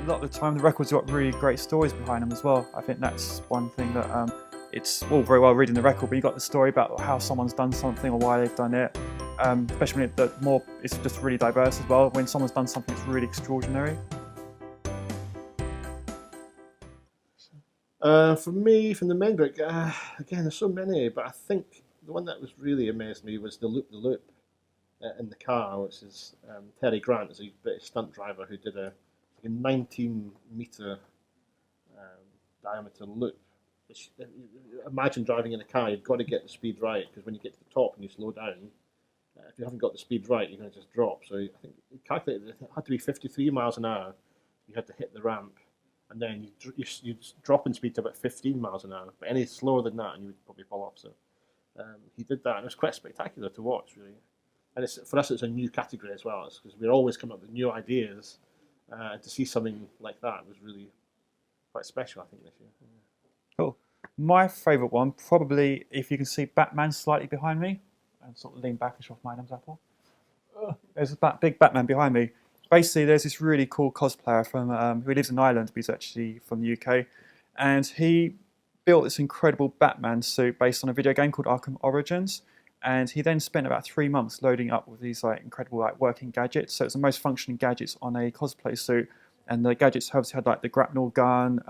lot of the time the records got really great stories behind them as well. I think that's one thing that it's all very well reading the record, but you got the story about how someone's done something or why they've done it. Especially when it's just really diverse as well. When someone's done something that's really extraordinary. For me, from the main book, again, there's so many, but I think the one that was really amazed me was the Loop the Loop in the car, which is Terry Grant is a British stunt driver who did a 19-meter diameter loop. Which, imagine driving in a car, you've got to get the speed right, because when you get to the top and you slow down, if you haven't got the speed right, you're going to just drop. So I think it calculated it had to be 53 miles an hour. You had to hit the ramp, and then you drop in speed to about 15 miles an hour. But any slower than that, and you would probably fall off. So he did that, and it was quite spectacular to watch, really. And for us, it's a new category as well, because we're always coming up with new ideas. And to see something like that was really quite special, I think, this year. Yeah. Cool. My favourite one, probably, if you can see Batman slightly behind me, and sort of lean back and show off my Adam's apple. There's a big Batman behind me. Basically, there's this really cool cosplayer from who lives in Ireland, but he's actually from the UK, and he built this incredible Batman suit based on a video game called Arkham Origins. And he then spent about 3 months loading up with these incredible working gadgets. So it's the most functioning gadgets on a cosplay suit, and the gadgets had the grapnel gun,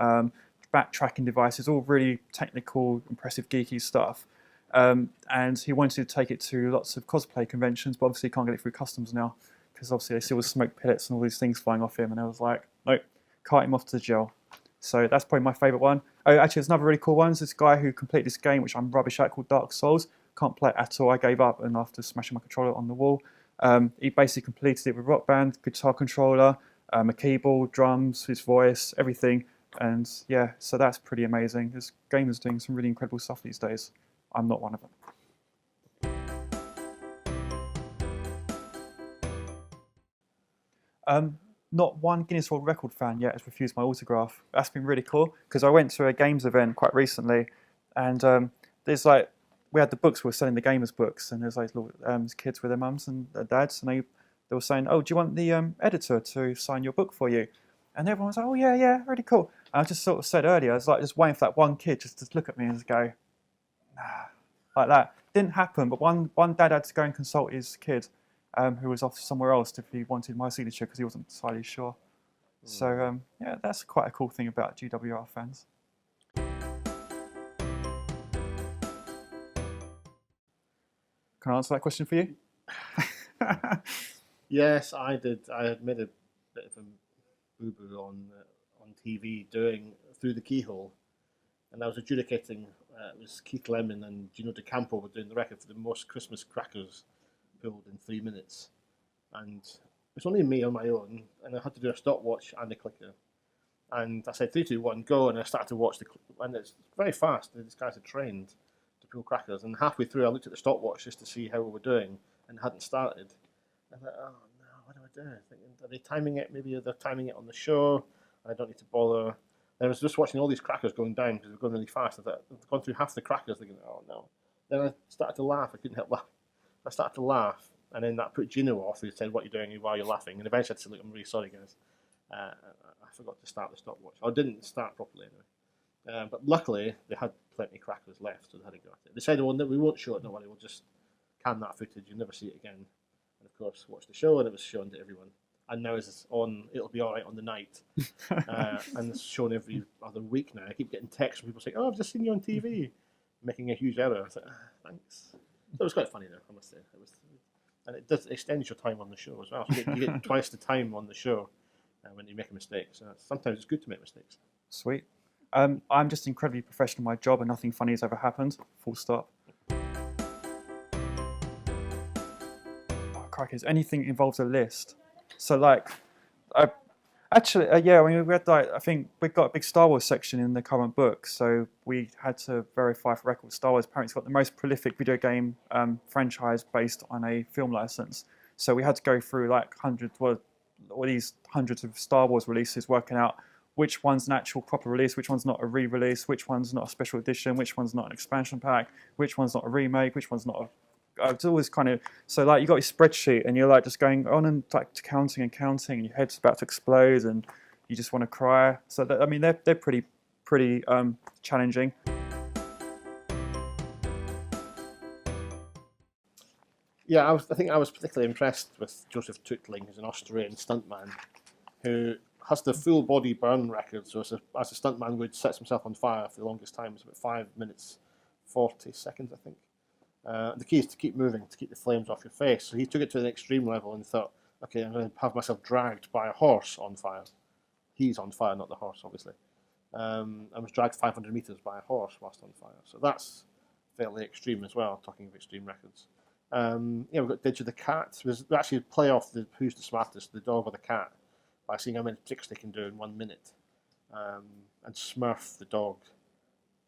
backtracking devices, all really technical, impressive, geeky stuff. And he wanted to take it to lots of cosplay conventions, but obviously he can't get it through customs now, because obviously they see all the smoke pellets and all these things flying off him, and I was like, nope, cart him off to jail. So that's probably my favourite one. Oh, actually, there's another really cool one. There's this guy who completed this game, which I'm rubbish at, called Dark Souls. Can't play it at all. I gave up, and after smashing my controller on the wall, he basically completed it with Rock Band, guitar controller, a keyboard, drums, his voice, everything. And yeah, so that's pretty amazing. This gamers doing some really incredible stuff these days. I'm not one of them. Not one Guinness World Record fan yet has refused my autograph. That's been really cool, because I went to a games event quite recently, and there's we had the books, we were selling the gamers books, and there's little kids with their mums and their dads, and they were saying, oh, do you want the editor to sign your book for you? And everyone was like, oh yeah, really cool. And I just sort of said earlier, I was just waiting for that one kid just to look at me and just go, nah, like that. Didn't happen, but one dad had to go and consult his kid, who was off somewhere else, if he wanted my signature, because he wasn't entirely sure. So yeah, that's quite a cool thing about GWR fans. Can I answer that question for you? Yes, I did. I had made a bit of a boo-boo on TV doing Through the Keyhole, and I was adjudicating. It was Keith Lemon and Gino DeCampo were doing the record for the most Christmas crackers pulled in 3 minutes, and it was only me on my own, and I had to do a stopwatch and a clicker. And I said 3, 2, 1, go, and I started to watch and it's very fast. These guys are trained to pull crackers, and halfway through I looked at the stopwatch just to see how we were doing, and it hadn't started. I thought, oh no, what do I do? Thinking, are they timing it? Maybe they're timing it on the show. I don't need to bother. And I was just watching all these crackers going down because they were going really fast. I thought, I've gone through half the crackers, thinking, oh no. Then I started to laugh. I couldn't help laughing. I started to laugh, and then that put Gino off, who said, what are you doing while you're laughing? And eventually I said, look, I'm really sorry, guys. I forgot to start the stopwatch. I didn't start properly anyway. But luckily, they had plenty of crackers left, so they had to go at it. They said, well, we won't show it, no worry, we'll just can that footage, you'll never see it again. And of course, watch the show, and it was shown to everyone. And now it's on, it'll be all right on the night. And it's shown every other week now. I keep getting texts from people saying, oh, I've just seen you on TV, making a huge error. I was like, thanks. So it was quite funny, though, I must say. And it does extend your time on the show as well. So you get twice the time on the show when you make a mistake. So sometimes it's good to make mistakes. Sweet. I'm just incredibly professional in my job, and nothing funny has ever happened. Full stop. Oh, crikey, anything involves a list. So yeah, I mean, we had I think we've got a big Star Wars section in the current book, so we had to verify for record. Star Wars apparently has got the most prolific video game franchise based on a film license. So we had to go through hundreds of Star Wars releases, working out which one's an actual proper release, which one's not a re-release, which one's not a special edition, which one's not an expansion pack, which one's not a remake, which one's not a... It's always kind of... So you got your spreadsheet, and you're just going on and counting and counting, and your head's about to explode, and you just want to cry. So that, I mean, they're pretty challenging. Yeah, I think I was particularly impressed with Joseph Tootling, who's an Australian stuntman, who has the full body burn record. So as a stuntman would, sets himself on fire for the longest time. It's about 5 minutes 40 seconds, I think. The key is to keep moving, to keep the flames off your face. So he took it to an extreme level and thought, okay, I'm going to have myself dragged by a horse on fire. He's on fire, not the horse, obviously. I was dragged 500 meters by a horse whilst on fire. So that's fairly extreme as well, talking of extreme records. We've got Didge the cat. We actually play off who's the smartest, the dog or the cat, by seeing how many tricks they can do in 1 minute. And Smurf the dog,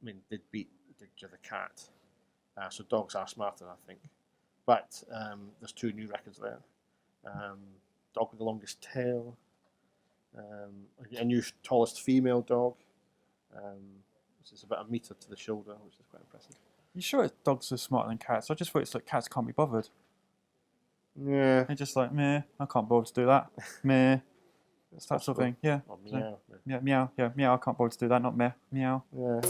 did beat Didge the cat. So dogs are smarter, I think. But there's 2 new records there. Dog with the longest tail. A new tallest female dog. Which is about 1 meter to the shoulder, which is quite impressive. You sure dogs are smarter than cats? I just thought it's like cats can't be bothered. Yeah. They're just like, meh, I can't bother to do that. Meh. It's that sort of thing. Yeah. Or meow. Yeah, meow. Yeah, meow, I can't bother to do that, not meh. Meow. Yeah.